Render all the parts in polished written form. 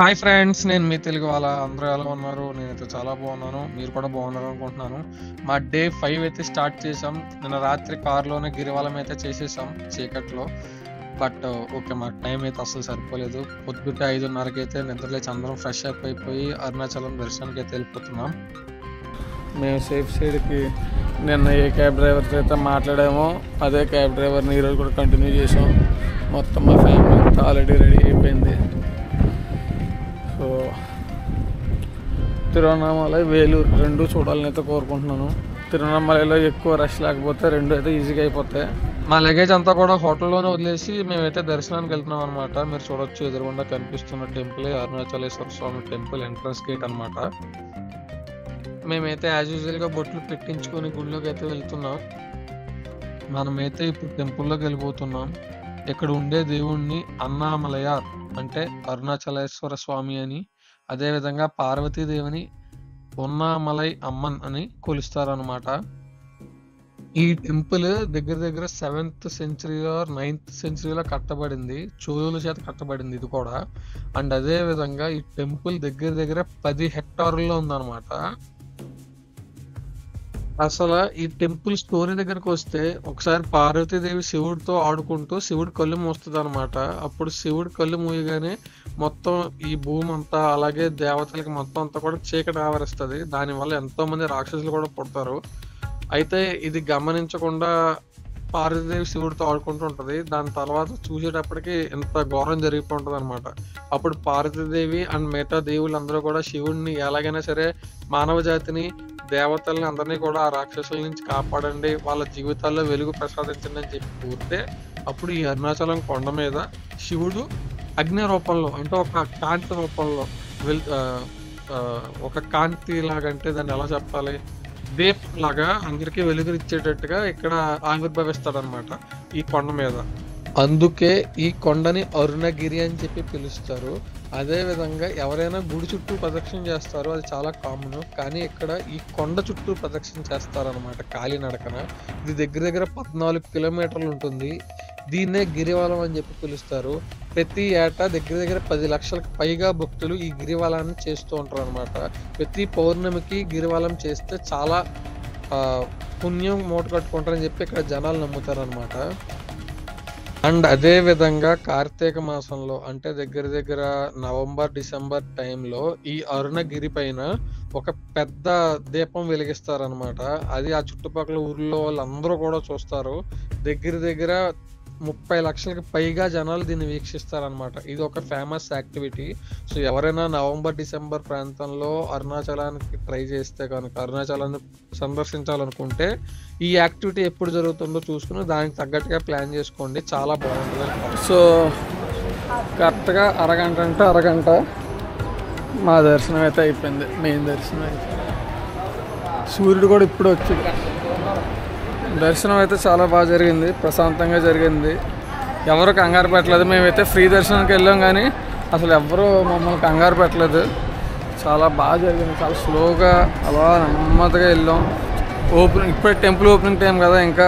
Hi friends, నేను మీ తెలుగు వాళ్ళ అందరూ ఎలా ఉన్నారు? నేనైతే చాలా బాగున్నాను. మీరు కూడా బాగున్నారు అనుకుంటున్నాను. మా డే 5 అయితే స్టార్ట్ చేసాం. నిన్న రాత్రి కార్లోనే గిరివలం అయితే చేసేసాం చీకట్లో. బట్ ఓకే, మాకు టైం అయితే అస్సలు సరిపోలేదు. పొద్దుట 5:30కి అయితే నిద్రలేచి అందరం ఫ్రెష్ అప్ అయిపోయి అరుణాచలం దర్శనానికి అయితే వెళ్ళిపోతున్నాం. మేము సేఫ్ సైడ్కి నిన్న ఏ క్యాబ్ డ్రైవర్తో అయితే మాట్లాడామో అదే క్యాబ్ డ్రైవర్ని ఈరోజు కూడా కంటిన్యూ చేసాం. మొత్తం మా ఫ్యామిలీ అంతా ఆల్రెడీ రెడీ అయిపోయింది. సో తిరువన్నామలై, వేలూరు రెండు చూడాలని అయితే కోరుకుంటున్నాను. తిరువన్నామలైలో ఎక్కువ రష్ లేకపోతే రెండు అయితే ఈజీగా అయిపోతాయి. మా లగేజ్ అంతా కూడా హోటల్లోనే వదిలేసి మేమైతే దర్శనానికి వెళ్తున్నాం అనమాట. మీరు చూడొచ్చు, ఎదురుగుండా కనిపిస్తున్న టెంపులే అరుణాచలేశ్వర స్వామి టెంపుల్ ఎంట్రన్స్ గేట్ అనమాట. మేమైతే యాజ్ యూజువల్గా బొట్లు పెట్టించుకొని గుడిలోకి అయితే వెళ్తున్నాం. మనమైతే ఇప్పుడు టెంపుల్లోకి వెళ్ళిపోతున్నాం. ఇక్కడ ఉండే దేవుణ్ణి అన్నామలయార్ అంటే అరుణాచలేశ్వర స్వామి అని, అదేవిధంగా పార్వతీదేవిని ఉన్నామలై అమ్మన్ అని కొలుస్తారనమాట. ఈ టెంపుల్ దగ్గర దగ్గర 7th సెంచరీలో 9th సెంచరీలో కట్టబడింది. చోళుల చేత కట్టబడింది ఇది కూడా. అండ్ అదే విధంగా ఈ టెంపుల్ దగ్గర దగ్గర 10 హెక్టార్లలో ఉందన్నమాట. అసలు ఈ టెంపుల్ స్టోరీ దగ్గరకు వస్తే, ఒకసారి పార్వతీదేవి శివుడితో ఆడుకుంటూ శివుడి కళ్ళు మూస్తుంది అనమాట. అప్పుడు శివుడి కళ్ళు మూయగానే మొత్తం ఈ భూమి అంతా, అలాగే దేవతలకి మొత్తం అంతా కూడా చీకటి ఆవరిస్తుంది. దానివల్ల ఎంతో మంది రాక్షసులు కూడా పుడతారు. అయితే ఇది గమనించకుండా పార్వతీదేవి శివుడితో ఆడుకుంటూ ఉంటది. దాని తర్వాత చూసేటప్పటికి ఎంత ఘోరం జరిగిపోతుంది అనమాట. అప్పుడు పార్వతీదేవి అండ్ మిగతా దేవుళ్ళందరూ కూడా శివుడిని ఎలాగైనా సరే మానవ జాతిని, దేవతల్ని అందరినీ కూడా ఆ రాక్షసుల నుంచి కాపాడండి, వాళ్ళ జీవితాల్లో వెలుగు ప్రసాదించండి అని చెప్పి కోరితే, అప్పుడు ఈ అరుణాచలం కొండ మీద శివుడు అగ్ని రూపంలో, అంటే ఒక కాంతి రూపంలో ఒక కాంతి లాగా, అంటే దాన్ని ఎలా చెప్పాలి, దీపం లాగా అందరికీ వెలుగునిచ్చేటట్టుగా ఇక్కడ ఆవిర్భవిస్తాడనమాట ఈ కొండ మీద. అందుకే ఈ కొండని అరుణగిరి అని చెప్పి పిలుస్తారు. అదే విధంగా ఎవరైనా గుడి చుట్టూ ప్రదక్షిణ చేస్తారు, అది చాలా కామన్. కానీ ఇక్కడ ఈ కొండ చుట్టూ ప్రదక్షిణ చేస్తారనమాట కాలినడకన. ఇది దగ్గర దగ్గర 14 కిలోమీటర్లు ఉంటుంది. దీన్నే గిరివలం అని చెప్పి పిలుస్తారు. ప్రతి ఏటా దగ్గర దగ్గర 10 లక్షలకు పైగా భక్తులు ఈ గిరివలాన్ని చేస్తూ ఉంటారు అనమాట. ప్రతి పౌర్ణమికి గిరివలం చేస్తే చాలా పుణ్యం మూట కట్టుకుంటారని చెప్పి ఇక్కడ జనాలు నమ్ముతారు అనమాట. అండ్ అదే విధంగా కార్తీక మాసంలో, అంటే దగ్గర దగ్గర నవంబర్ డిసెంబర్ టైంలో ఈ అరుణగిరి పైన ఒక పెద్ద దీపం వెలిగిస్తారనమాట. అది ఆ చుట్టుపక్కల ఊర్లో వాళ్ళందరూ కూడా చూస్తారు. దగ్గర దగ్గర 30 లక్షలకు పైగా జనాలు దీన్ని వీక్షిస్తారనమాట. ఇది ఒక ఫేమస్ యాక్టివిటీ. సో ఎవరైనా నవంబర్ డిసెంబర్ ప్రాంతంలో అరుణాచలానికి ట్రై చేస్తే కనుక, అరుణాచలాన్ని సందర్శించాలనుకుంటే ఈ యాక్టివిటీ ఎప్పుడు జరుగుతుందో చూసుకుని దానికి తగ్గట్టుగా ప్లాన్ చేసుకోండి. చాలా బాగుంటుంది. సో కరెక్ట్గా అరగంట మా దర్శనం అయితే అయిపోయింది. మెయిన్ దర్శనం అయితే సూర్యుడు కూడా ఇప్పుడు వచ్చింది. దర్శనం అయితే చాలా బాగా జరిగింది, ప్రశాంతంగా జరిగింది. ఎవరు కంగారు పెట్టలేదు. మేమైతే ఫ్రీ దర్శనానికి వెళ్ళాం కానీ అసలు ఎవరు మమ్మల్ని కంగారు పెట్టలేదు. చాలా బాగా జరిగింది. చాలా స్లోగా అలా నెమ్మదిగా వెళ్ళాం. ఇప్పుడే టెంపుల్ ఓపెనింగ్ టైం కదా, ఇంకా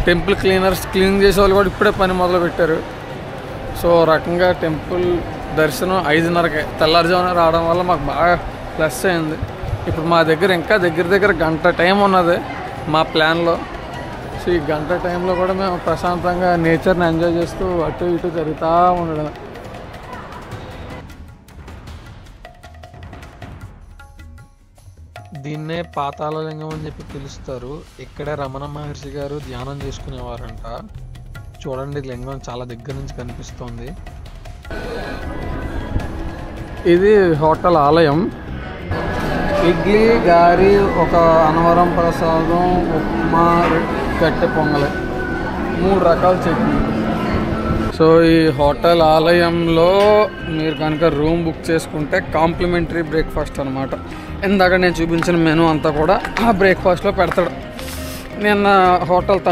టెంపుల్ క్లీన్ చేసే వాళ్ళు కూడా ఇప్పుడే పని మొదలు పెట్టారు. సో రకంగా టెంపుల్ దర్శనం 5:30కే తెల్లారుజామున రావడం వల్ల మాకు బాగా ప్లస్ అయింది. ఇప్పుడు మా దగ్గర ఇంకా దగ్గర దగ్గర గంట టైం ఉన్నది మా ప్లాన్లో. సో ఈ గంట టైంలో కూడా మేము ప్రశాంతంగా నేచర్ని ఎంజాయ్ చేస్తూ అటు ఇటు జరుగుతూ ఉండడం. దీన్నే పాతాళలింగం అని చెప్పి పిలుస్తారు. ఇక్కడే రమణ మహర్షి గారు ధ్యానం చేసుకునేవారంట. చూడండి, లింగం చాలా దగ్గర నుంచి కనిపిస్తోంది. ఇది హోటల్ ఆలయం. ఇడ్లీ, గారి, ఒక అనవరం ప్రసాదం, ఉప్మా, గట్టె పొంగలి, 3 రకాల చట్నీ. సో ఈ హోటల్ ఆలయంలో మీరు కనుక రూమ్ బుక్ చేసుకుంటే కాంప్లిమెంటరీ బ్రేక్ఫాస్ట్ అనమాట. ఇందాక నేను చూపించిన మెనూ అంతా కూడా ఆ బ్రేక్ఫాస్ట్లో పెడతాడు. నిన్న హోటల్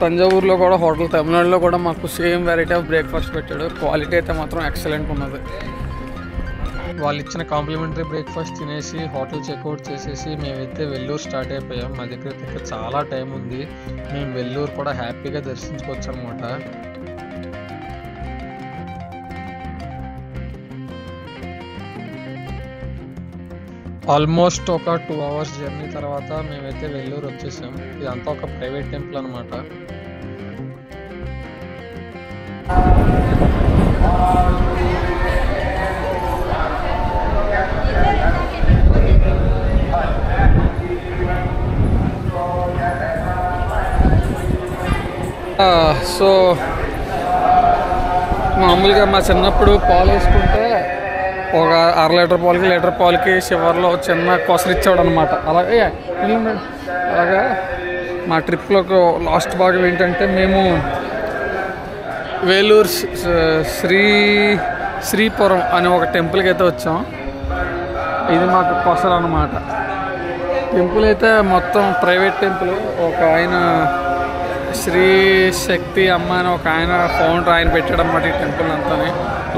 తంజావూరులో కూడా, హోటల్ తమిళనాడులో కూడా మాకు సేమ్ వెరైటీ ఆఫ్ బ్రేక్ఫాస్ట్ పెట్టాడు. క్వాలిటీ అయితే మాత్రం ఎక్సలెంట్ ఉన్నది. వాళ్ళు ఇచ్చిన కాంప్లిమెంటరీ బ్రేక్ఫాస్ట్ తినేసి హోటల్ చెక్అవుట్ చేసేసి మేమైతే వెల్లూరు స్టార్ట్ అయిపోయాం. మా దగ్గర చాలా టైం ఉంది. మేము వెల్లూరు కూడా హ్యాపీగా దర్శించుకోవచ్చు అనమాట. ఆల్మోస్ట్ ఒక 2 అవర్స్ జర్నీ తర్వాత మేమైతే వెల్లూరు వచ్చేసాం. ఇదంతా ఒక ప్రైవేట్ టెంపుల్ అనమాట. సో మామూలుగా మా చిన్నప్పుడు పాలు వేసుకుంటే ఒక 1/2 లీటర్ పాలకి లీటర్ పాలకి చివరిలో చిన్న కొసలు ఇచ్చేవాడు అనమాట. అలాగే అలాగా మా ట్రిప్లో లాస్ట్ భాగం ఏంటంటే మేము వేలూరు శ్రీపురం అనే ఒక టెంపుల్కి అయితే వచ్చాం. ఇది మాకు కొసలు అనమాట. టెంపుల్ అయితే మొత్తం ప్రైవేట్ టెంపుల్. ఒక ఆయన శ్రీ శక్తి అమ్మ అని ఒక ఆయన ఫౌండర్, ఆయన పెట్టాడు అన్నమాట ఈ టెంపుల్ అంతా.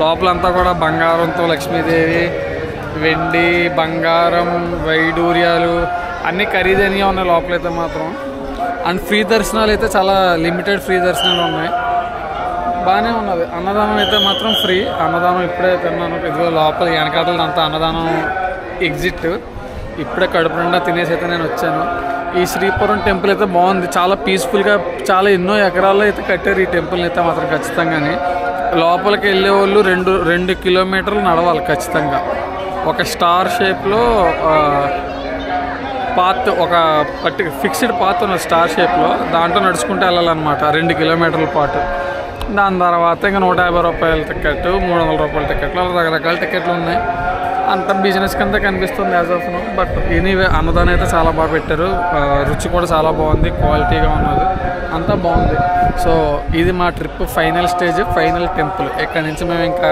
లోపలంతా కూడా బంగారంతో లక్ష్మీదేవి, వెండి, బంగారం, వైడూర్యాలు అన్నీ ఖరీదైనవి ఉన్నాయి లోపలైతే మాత్రం. అండ్ ఫ్రీ దర్శనాలు అయితే చాలా లిమిటెడ్ ఫ్రీ దర్శనాలు ఉన్నాయి. బాగానే ఉన్నది. అన్నదానం అయితే మాత్రం ఫ్రీ. అన్నదానం ఇప్పుడే తిన్నాను. ఇదిగో లోపల వెనకాతలంతా అన్నదానం ఎగ్జిట్. ఇప్పుడే కడుపు నిండా తినేసి అయితే నేను వచ్చాను. ఈ శ్రీపురం టెంపుల్ అయితే బాగుంది. చాలా పీస్ఫుల్గా, చాలా ఎన్నో ఎకరాల్లో అయితే కట్టారు ఈ టెంపుల్ని అయితే మాత్రం ఖచ్చితంగానే. లోపలికి వెళ్ళే వాళ్ళు 2 కిలోమీటర్లు నడవాలి ఖచ్చితంగా. ఒక స్టార్ షేప్లో పాత్, ఒక ఫిక్స్డ్ పాత్ ఉన్నది స్టార్ షేప్లో. దాంట్లో నడుచుకుంటూ వెళ్ళాలన్నమాట 2 కిలోమీటర్ల పాటు. దాని తర్వాత ఇంకా 150 రూపాయల టికెట్, 300 రూపాయల టికెట్లు, అలా రకరకాల టికెట్లు ఉన్నాయి. అంత బిజినెస్ కింద కనిపిస్తుంది as of now. But anyway అన్నదానం అయితే చాలా బాగా పెట్టారు. రుచి కూడా చాలా బాగుంది, క్వాలిటీగా ఉన్నది, అంతా బాగుంది. సో ఇది మా trip final stage, final temple. ఇక్కడ నుంచి మేము ఇంకా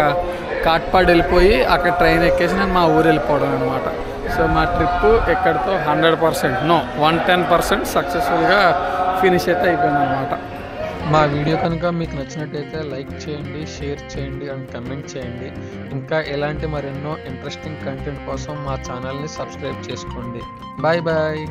కాట్పాడ్ వెళ్ళిపోయి అక్కడ ట్రైన్ ఎక్కేసి నేను మా ఊరు వెళ్ళిపోవడం అనమాట. సో మా ట్రిప్ ఎక్కడితో 100% 110% సక్సెస్ఫుల్గా ఫినిష్ అయితే అయిపోయింది అనమాట. మా వీడియో కనుక మీకు నచ్చినట్టయితే లైక్ చేయండి, షేర్ చేయండి అండ్ కమెంట్ చేయండి. ఇంకా ఎలాంటి మరెన్నో ఇంట్రెస్టింగ్ కంటెంట్ కోసం మా ఛానల్ని సబ్స్క్రైబ్ చేసుకోండి. Bye bye.